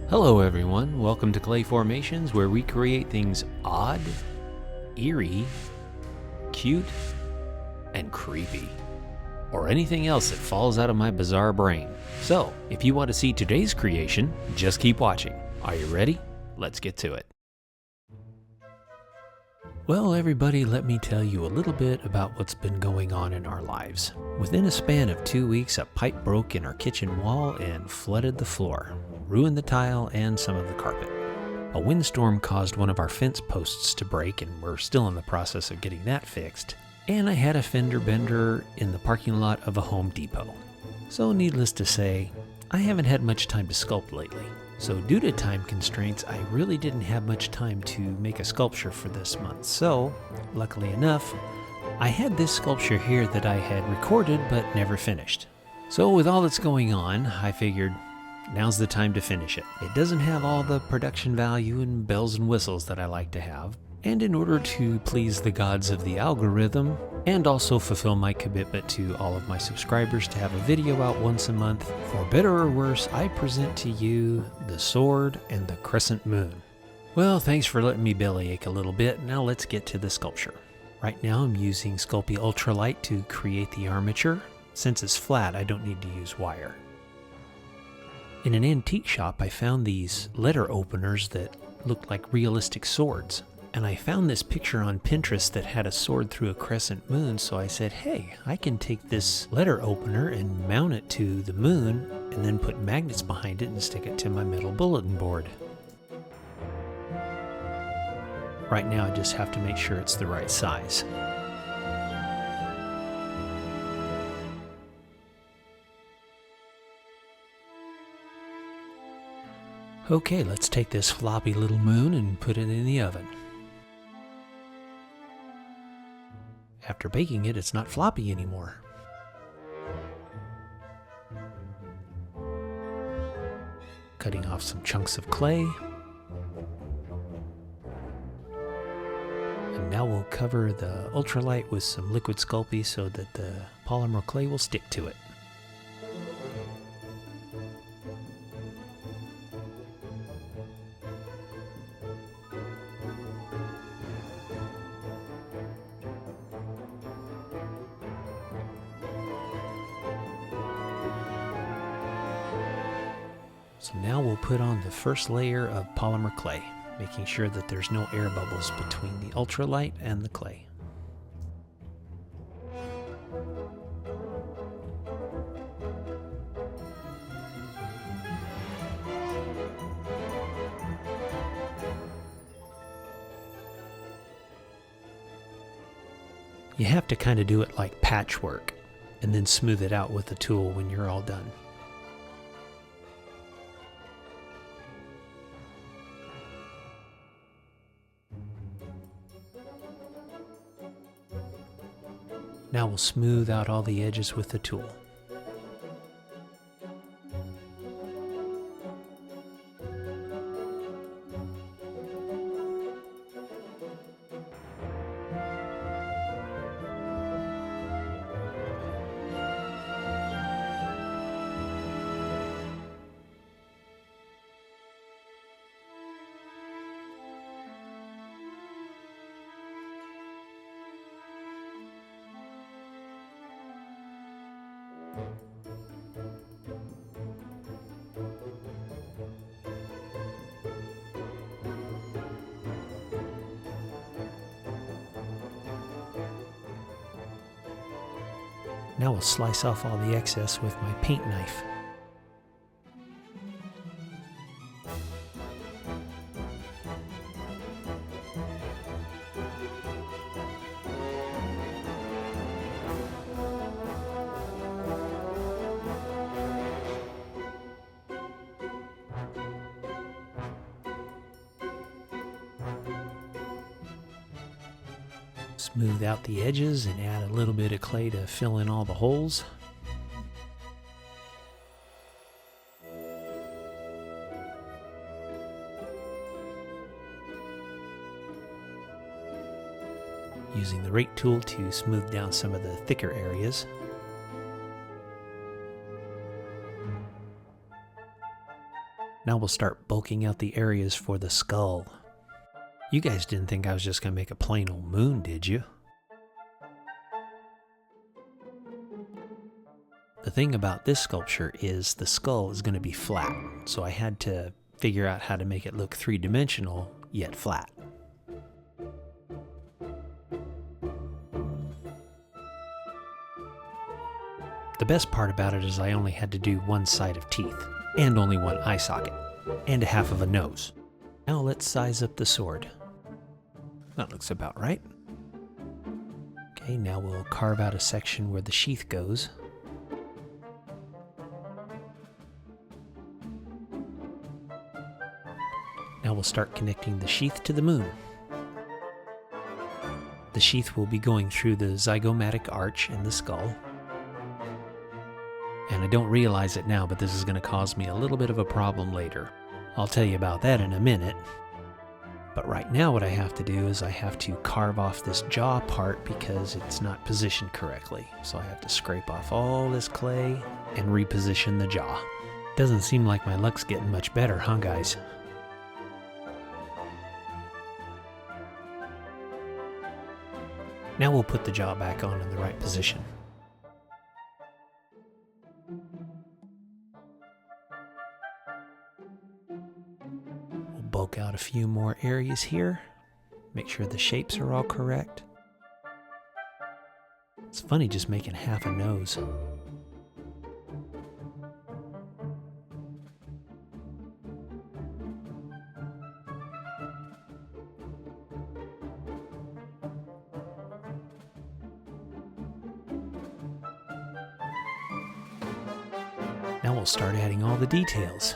Hello everyone, welcome to Clay Formations, where we create things odd, eerie, cute, and creepy, or anything else that falls out of my bizarre brain. So, if you want to see today's creation, just keep watching. Are you ready? Let's get to it. Well everybody, let me tell you a little bit about what's been going on in our lives. Within a span of 2 weeks, a pipe broke in our kitchen wall and flooded the floor, ruined the tile and some of the carpet. A windstorm caused one of our fence posts to break, and we're still in the process of getting that fixed. And I had a fender bender in the parking lot of a Home Depot. So needless to say, I haven't had much time to sculpt lately. So due to time constraints, I really didn't have much time to make a sculpture for this month. So, luckily enough, I had this sculpture here that I had recorded but never finished. So with all that's going on, I figured now's the time to finish it. It doesn't have all the production value and bells and whistles that I like to have. And in order to please the gods of the algorithm, and also fulfill my commitment to all of my subscribers to have a video out once a month, for better or worse, I present to you the sword and the crescent moon. Well, thanks for letting me bellyache a little bit. Now let's get to the sculpture. Right now I'm using Sculpey Ultralight to create the armature. Since it's flat, I don't need to use wire. In an antique shop, I found these letter openers that looked like realistic swords. And I found this picture on Pinterest that had a sword through a crescent moon, so I said, hey, I can take this letter opener and mount it to the moon and then put magnets behind it and stick it to my metal bulletin board. Right now I just have to make sure it's the right size. Okay, let's take this floppy little moon and put it in the oven. After baking it, it's not floppy anymore. Cutting off some chunks of clay. And now we'll cover the ultralight with some liquid Sculpey so that the polymer clay will stick to it. So now we'll put on the first layer of polymer clay, making sure that there's no air bubbles between the ultralight and the clay. You have to kind of do it like patchwork, and then smooth it out with the tool when you're all done. Now we'll smooth out all the edges with the tool. Now we'll slice off all the excess with my paint knife. Smooth out the edges and add a little bit of clay to fill in all the holes. Using the rake tool to smooth down some of the thicker areas. Now we'll start bulking out the areas for the skull. You guys didn't think I was just going to make a plain old moon, did you? The thing about this sculpture is the skull is going to be flat, so I had to figure out how to make it look three-dimensional, yet flat. The best part about it is I only had to do one side of teeth, and only one eye socket, and a half of a nose. Now let's size up the sword. That looks about right. Okay, now we'll carve out a section where the sheath goes. Now we'll start connecting the sheath to the moon. The sheath will be going through the zygomatic arch in the skull. And I don't realize it now, but this is going to cause me a little bit of a problem later. I'll tell you about that in a minute. But right now what I have to do is I have to carve off this jaw part because it's not positioned correctly. So I have to scrape off all this clay and reposition the jaw. Doesn't seem like my luck's getting much better, huh guys? Now we'll put the jaw back on in the right position. We'll bulk out a few more areas here. Make sure the shapes are all correct. It's funny just making half a nose. Now we'll start adding all the details.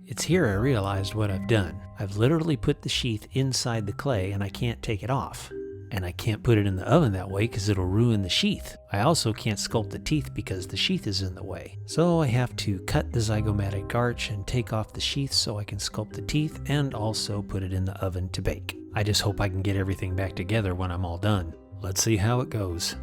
It's here I realized what I've done. I've literally put the sheath inside the clay and I can't take it off. And I can't put it in the oven that way because it'll ruin the sheath. I also can't sculpt the teeth because the sheath is in the way. So I have to cut the zygomatic arch and take off the sheath so I can sculpt the teeth and also put it in the oven to bake. I just hope I can get everything back together when I'm all done. Let's see how it goes.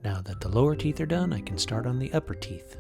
Now that the lower teeth are done, I can start on the upper teeth.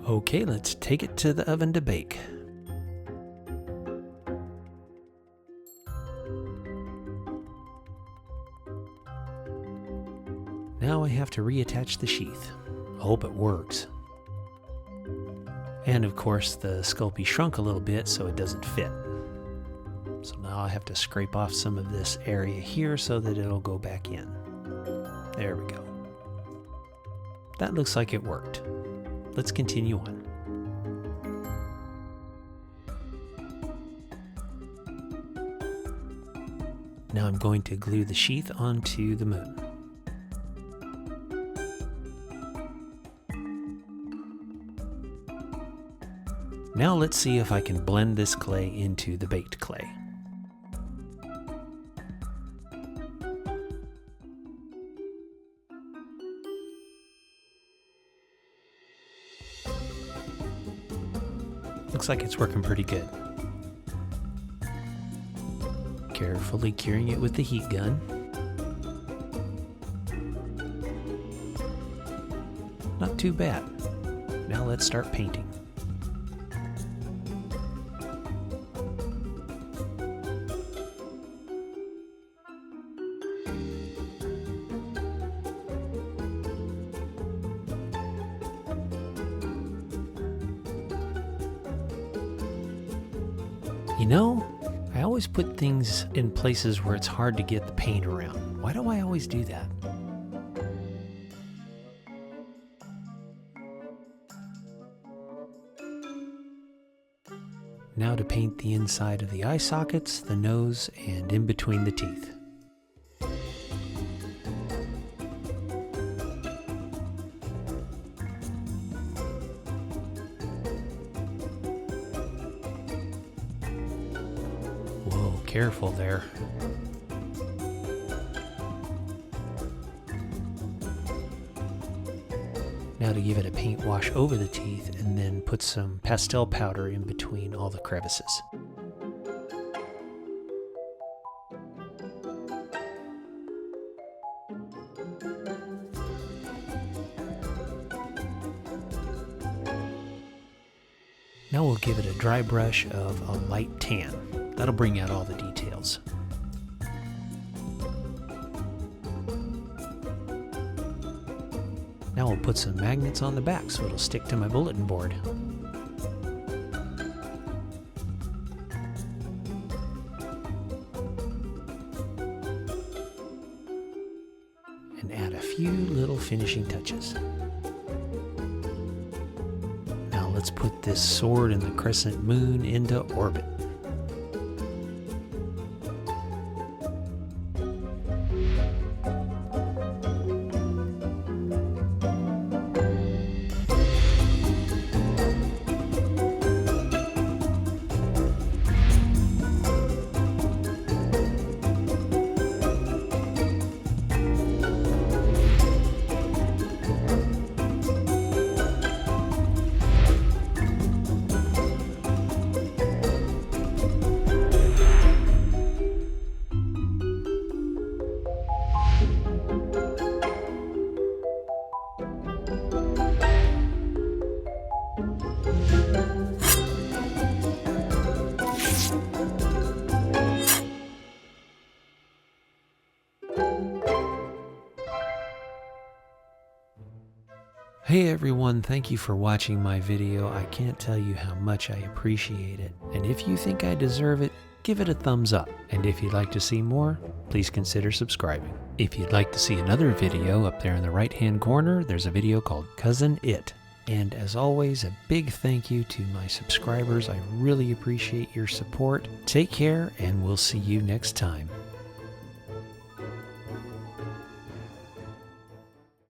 Okay, let's take it to the oven to bake. Now I have to reattach the sheath. I hope it works. And of course the Sculpey shrunk a little bit so it doesn't fit. So now I have to scrape off some of this area here so that it'll go back in. There we go. That looks like it worked. Let's continue on. Now I'm going to glue the sheath onto the moon. Now let's see if I can blend this clay into the baked clay. Looks like it's working pretty good. Carefully curing it with the heat gun. Not too bad. Now let's start painting. You know, I always put things in places where it's hard to get the paint around. Why do I always do that? Now to paint the inside of the eye sockets, the nose, and in between the teeth. Whoa, careful there. Now to give it a paint wash over the teeth and then put some pastel powder in between all the crevices. Now we'll give it a dry brush of a light tan. That'll bring out all the details. Now we'll put some magnets on the back so it'll stick to my bulletin board. And add a few little finishing touches. Now let's put this sword and the crescent moon into orbit. Hey everyone, thank you for watching my video. I can't tell you how much I appreciate it. And if you think I deserve it, give it a thumbs up. And if you'd like to see more, please consider subscribing. If you'd like to see another video, up there in the right-hand corner, there's a video called Cousin It. And as always, a big thank you to my subscribers. I really appreciate your support. Take care, and we'll see you next time.